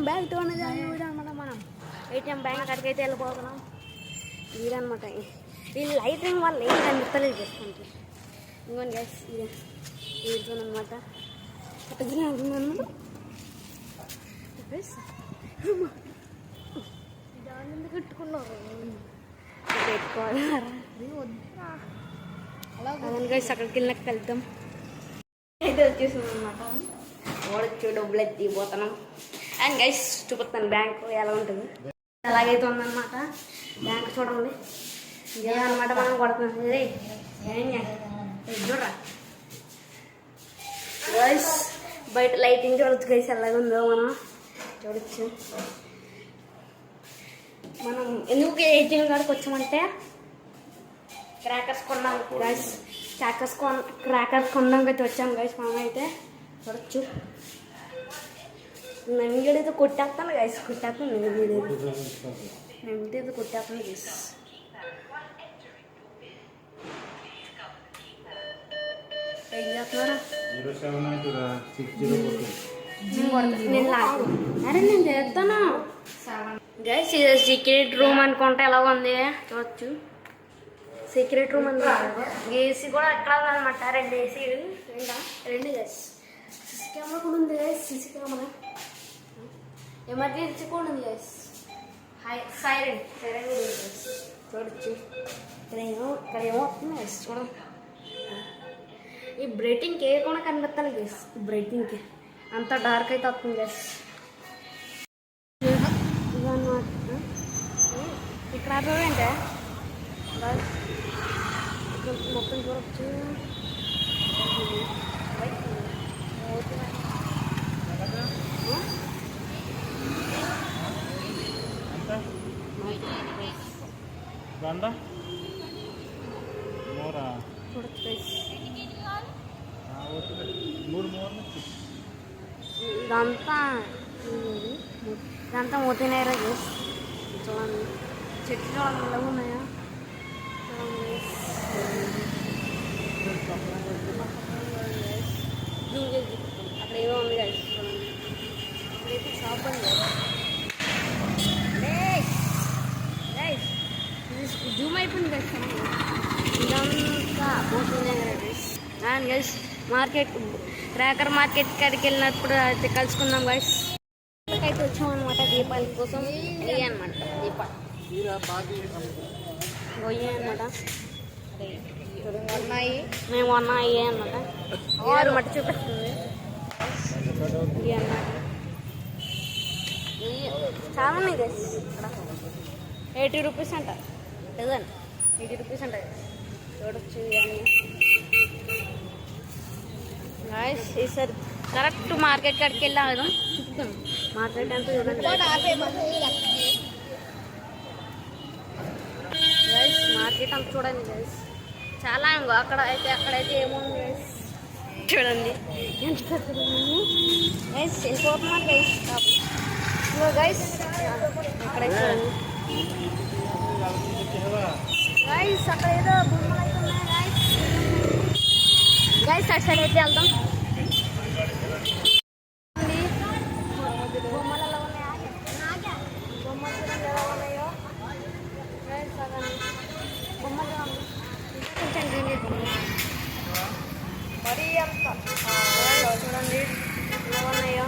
Bag టోనది అనమాట. మనం ATM bank అక్కడికి అయితే వెళ్ళిపోతున్నాం. ఇదనమాట ఈ లైటింగ్ వల్ల ఏం కనిపిస్తలేదు చేసుకుంటే. ఇంకోండి గ్యాస్ ఇదనమాట. దాన్ని కట్టుకున్నారు పెట్టుకోవాలి. అదని గైస్ అక్కడికి వెళ్ళినాక వెళ్తాం. అయితే వచ్చేసాం అనమాట. ఓడొచ్చు డబ్బులు ఎత్తిపోతున్నాం. అండ్ గైస్ చూపిస్తాను బ్యాంకు ఎలా ఉంటుంది. అలాగైతే ఉందన్నమాట బ్యాంక్. చూడండి ఇదే అనమాట మనం కొడుతున్నాం. చూడరా గైస్ బయట లైటింగ్ చూడొచ్చు. గైస్ ఎలాగ ఉందో మనం చూడొచ్చు. మనం ఎందుకు ఏటీఎం కాడికి వచ్చామంటే క్రాకర్స్ కొన్నాం గైస్. క్రాకర్స్ కొనడానికి అయితే వచ్చాము గైస్. మనం అయితే చూడొచ్చు. వీడైతే కొట్టేస్తాను గైస్. కొట్టేస్తాను నేనైతే కొట్టేస్తాను గైస్. ఏం చేస్తున్నారా? నేను లాగు. అరే నేను చేస్తాను గైస్. ఇది సీక్రెట్ రూమ్ అనుకుంటే ఎలా ఉంది చూడొచ్చు. సీక్రెట్ రూమ్ అని ఏసీ కూడా ఎక్కడ ఉందన్నమాట. 2 ఏసీలు. రెండు గైస్. సీసీ కెమెరా కూడా ఉంది గైస్. సీసీ కెమెరా ఎమర్జెన్సీ కూడా ఉంది గైస్. సైరన్ కూడా ఉంది గైస్. చూడొచ్చు. ఇక్కడ ఏమో వస్తుంది గైస్. చూడండి ఈ బ్రైటింగ్కి ఏ కూడా కనిపిస్తాను గైస్. బ్రైటింగ్కి అంత డార్క్ అయితే వస్తుంది గైస్. ఇదన్నమాట. ఇక్కడ చూడండి మొత్తం చూడొచ్చు. ఇదంతా మోతీనగర్ గైస్. చూడండి చెట్లు చూడండి ఎలా ఉన్నాయా. అక్కడ ఏదో ఉంది గైస్. చూడండి ఇక్కడైతే షాప్ ఉంది గైస్. జూమ్ అయిపోయింది గైస్. ఇదంతా Moti Nagar guys. And guys market cracker market కాడికి వెళ్ళినప్పుడు అయితే కలుసుకుందాం గైస్. అయితే వచ్చాం అనమాట దీపావళి కోసం. ఇవే అనమాట దీపాలు గొయ్యే అనమాట. మేము అన్న ఇవే అనమాట. ఇవే మట్టి చూపిస్తుంది. ఇవి అన్నమాట చాలా ఉన్నాయి గైస్. ఇక్కడ 80 రూపీస్ అంట. లేదండి 80 రూపీస్ అంట. చూడొచ్చు ఇవన్నీ గైస్. ఈసారి కరెక్ట్ మార్కెట్ కాడికి వెళ్ళాను. చూపుతాను మార్కెట్ అంతా చూడండి గైస్. మార్కెట్ అంతా చూడండి గైస్. చాలా ఇంకో అక్కడైతే ఏముంది గైస్. చూడండి ఎంత పెద్దది గైస్. వెళ్ళిపోతున్నారు గైస్. ఇంకో గైస్ అక్కడైతే చూడండి గైస్. అక్కడ ఏదో బొమ్మలు అయితే ఉన్నాయి గైస్. గైస్ అటు సైడ్ అయితే వెళ్తాం. బొమ్మలు ఎలా ఉన్నాయా? బొమ్మలు చూడండి ఎలా ఉన్నాయో గైస్. బొమ్మలు కొంచెం మరీ అంత చూడండి ఎలా ఉన్నాయో.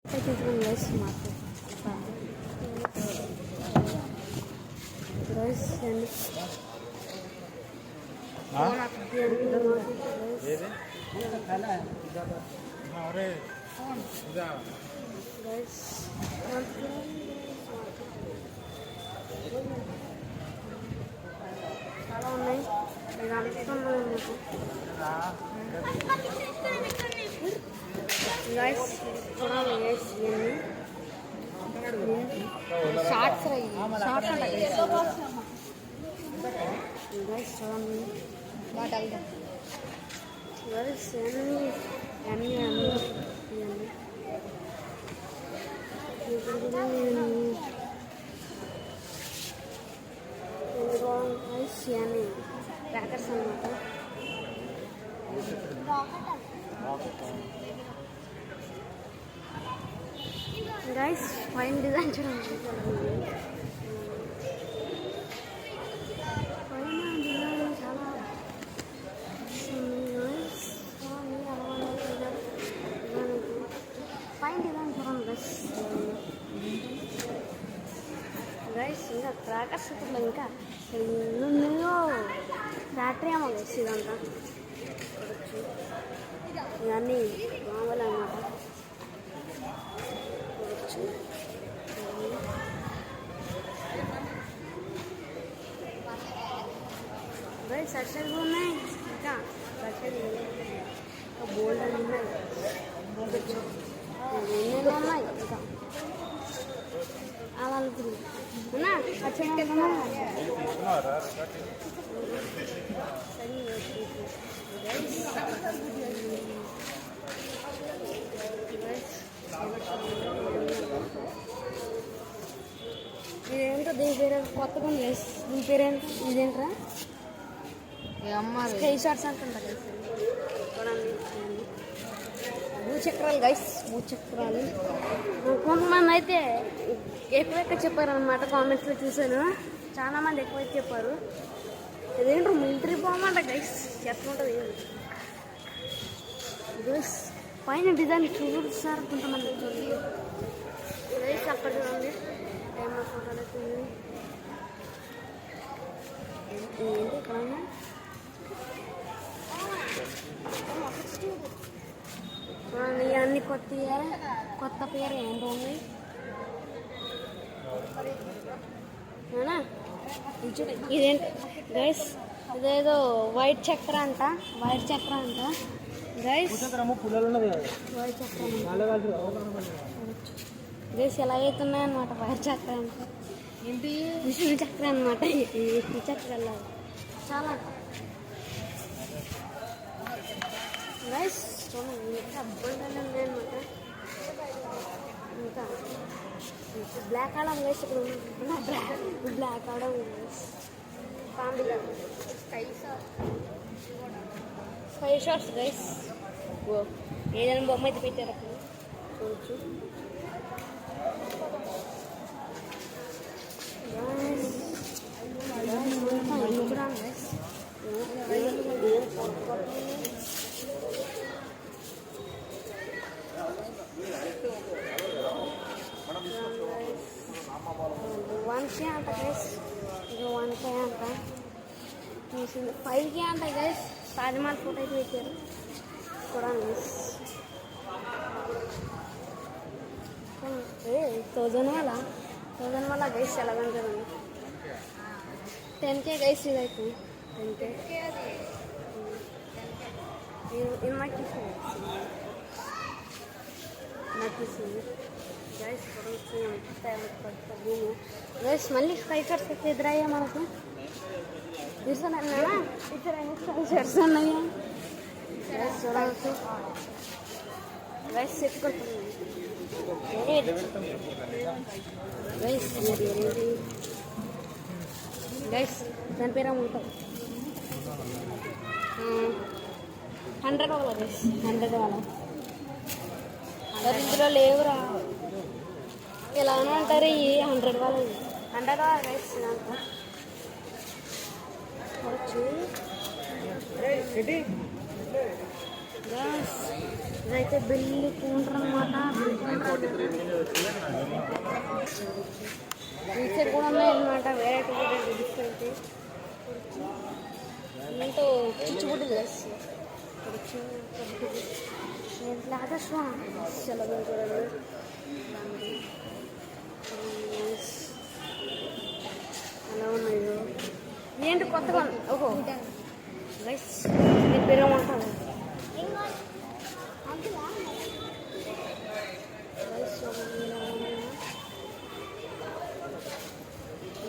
చూడండి గైస్ మార్కెట్ గైస్. చాలా ఉన్నాయి. గైస్ చూడాలి గైస్. ఇవన్నీ షార్ట్స్ షార్ట్స్ అంట గైస్. చూడండి గైస్ అన్నీ ఇవన్నీ క్రాకర్స్ అన్నమాట. గైస్ ఫైన్ డిజైన్ చూడండి. చాలా ఫైన్ డిజైన్ చూడండి గైస్. ఇంకా క్రాకర్స్ ఇప్పుడు ఇంకా ఎన్నో ఫ్యాక్టరీ ఏమో గైస్ ఇదంతా. ఇవన్నీ మామూలు అన్నమాట. గైస్ సైడ్ ఉన్నాయి ఇంకా సైడ్ బోల్డ్ అని ఉన్నాయి. ఎన్నెన్నో ఉన్నాయి ఇంకా అలా అనుకుంది ఇదేంటో దీని పేరు కొత్తగా ఉంది. దీని పేరేంటో ఇదేంట్రా స్కై షార్ట్స్ అంటుంటా గైస్. భూచక్రాలు గైస్, భూచక్రాలు. కొంతమంది అయితే ఎక్కువ చెప్పారనమాట, కామెంట్స్లో చూసాను. చాలామంది ఎక్కువ చెప్పారు. ఇదేంటో మిలిటరీ బాగుంట గైస్, ఎట్లుంటుంది గైస్. పైన డిజైన్ చూస్తారు కొంతమంది చూడండి గైస్. అక్కడ చూడండి ఏమో ఫోటోలు అవుతుంది ఏంటి ఇక్కడ చూడండి. అన్ని కొత్త పేరు ఏంటో ఉంది ఇదేంటి గైస్, ఇదేదో వైట్ చక్ర అంట గైస్. వైట్ చక్రం గైస్ ఎలా అవుతున్నాయి అనమాట. వైట్ చక్ర అంటే ఏంటి, విష్ణు చక్ర అనమాట. ఈ చక్రాలు చాలా గైస్ చూడండి. ఇంకా అబ్బండలు ఉన్నాయి అనమాట. ఇంకా బ్లాక్ ఆడమ్ గైస్. ఇక్కడ Black Adam sky shorts guys. ఏదైనా బొమ్మ అయితే పెట్టారు అక్కడ చూడచ్చు. వన్కే అంట గైస్. ఇది 1K అంట. 5K అంట గైస్. తాజ్మహల్ ఫోటో అయితే పెట్టారు చూడండి. 1000 వల్ల గైస్ ఎలా కనుకోండి. 10K guys. ఇది అయితే 10K. ఇది నాకు గైస్. గైస్ మళ్ళీ స్కై షార్ట్స్ అయితే ఎదురయ్యా మనకు. చూసానన్నా స్కై షార్ట్స్ అన్నాయా చూడవచ్చు గైస్. ఎత్తుకుంటుంది గైస్. దాని పేరు ఉంటుంది 100 వాళ్ళ గైస్. 100 వాళ్ళ ఇందులో లేవురా. ఎలానే అంటారు ఈ 100 వాళ్ళు. 100 వాళ్ళ గైస్. ఇదైతే బిల్లు కౌంటర్ అనమాట. టీచర్ కూడా ఉన్నాయి అనమాట. వెరైటీ డిఫరెంట్ ఏంటో చిచ్చుబుడ్డి గైస్. లాగా చాలా చూడండి. అలా ఉన్నాయి ఏంటి కొత్తగా. ఓహో గైస్ దీని పేరు ఏమంటారు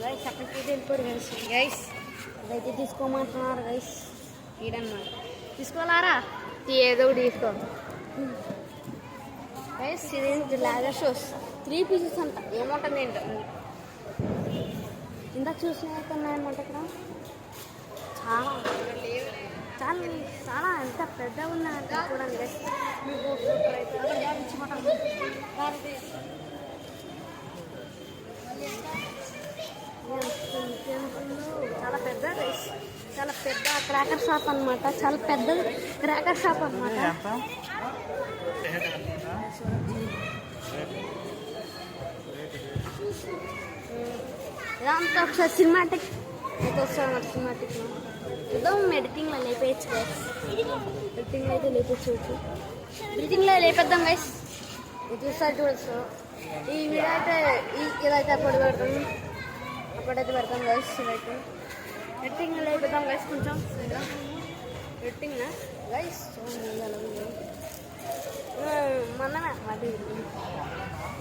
గైస్. అక్కడికి వెళ్ళిపోరు గైస్. గైస్ ఇదైతే తీసుకోమంటున్నారు గైస్. ఈడన్నమాట తీసుకోవాలారా, ఏదో ఒకటి తీసుకో గైస్. ఇదేంటి లాగర్ షోస్ 3 పీసెస్ అంట. ఏముంటుంది ఏంటో ఇందాక చూసినట్టు ఉన్నాయన్నమాట. ఇక్కడ చాలా చాలా చాలా ఎంత పెద్దగా ఉన్నాయంట చూడండి గైస్. మీకు క్రాకర్ షాప్ అన్నమాట, చాలా పెద్దది క్రాకర్ షాప్ అన్నమాట. ఇదంతా ఒకసారి సినిమాటిక్ అయితే వస్తాను. సినిమాటిక్లో చూద్దాం. ఎడిటింగ్లో లేపేయచ్చు గైస్, ఎడిటింగ్లో అయితే లేపేయచ్చు, ఎడిటింగ్లో లేపేద్దాం గైస్. ఇది చూస్తారు చూడచ్చు. ఈ వీడియో అయితే ఇదైతే అప్పుడు పెడతాం, అప్పుడైతే పెడతాం గైస్. ఇదైతే ఎడిటింగ్లో లేపేద్దాం గైస్. కొంచెం ఎడిటింగ్నా గైస్ మనమే అది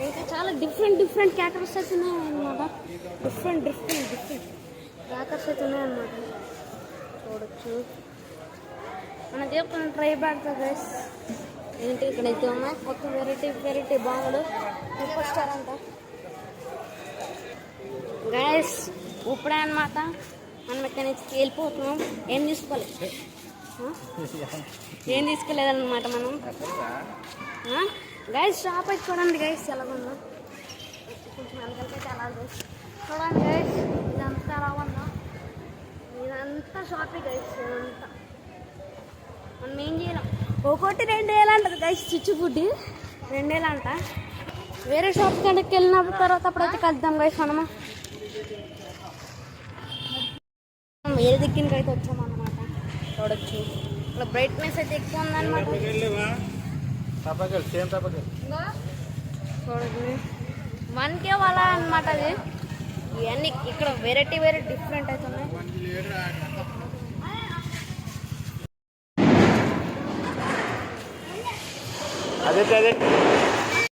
ఇంకా చాలా డిఫరెంట్ క్యారెక్టర్స్ అయితే ఉన్నాయన్నమాట. డిఫరెంట్ క్యారెక్టర్స్ అయితే ఉన్నాయన్నమాట. చూడొచ్చు. మన దేవుడు ట్రై పెడతా గైస్. ఏంటి ఇక్కడైతే ఉన్నాయి కొత్త వెరైటీ బాగుండు సూపర్ స్టార్ అంట గైస్. ఇప్పుడే అనమాట మనం ఇక్కడ నుంచి వెళ్ళిపోతున్నాం. ఏం తీసుకెళ్ళలేదన్నమాట మనం గైస్. షాప్ అయితే చూడండి గైస్ ఎలా ఉందో, కొంచెం వెనకాలకైతే ఎలా గైస్ చూడండి గైస్. ఇదంతా ఎలా ఉందో, ఇదంతా షాపే గైస్. ఇదంతా మనం ఏం చేయలేం. ఒకటి 2,000 అంటారు గైస్. చిచ్చుబుడ్డి 2,000 అంట. వేరే షాప్ కనుక వెళ్ళినప్పుడు తర్వాత అప్పుడైతే కలుద్దాం గైస్. మనము వేరే దిక్కునికి అయితే వచ్చామన్నమాట. చూడొచ్చు ఇక్కడ బ్రైట్నెస్ అయితే ఎక్కువ ఉందన్నమాట. చూడండి 1K వాళ్ళ అనమాట అది. ఇవన్నీ ఇక్కడ వెరైటీ డిఫరెంట్ అయితే ఉన్నాయి. అదే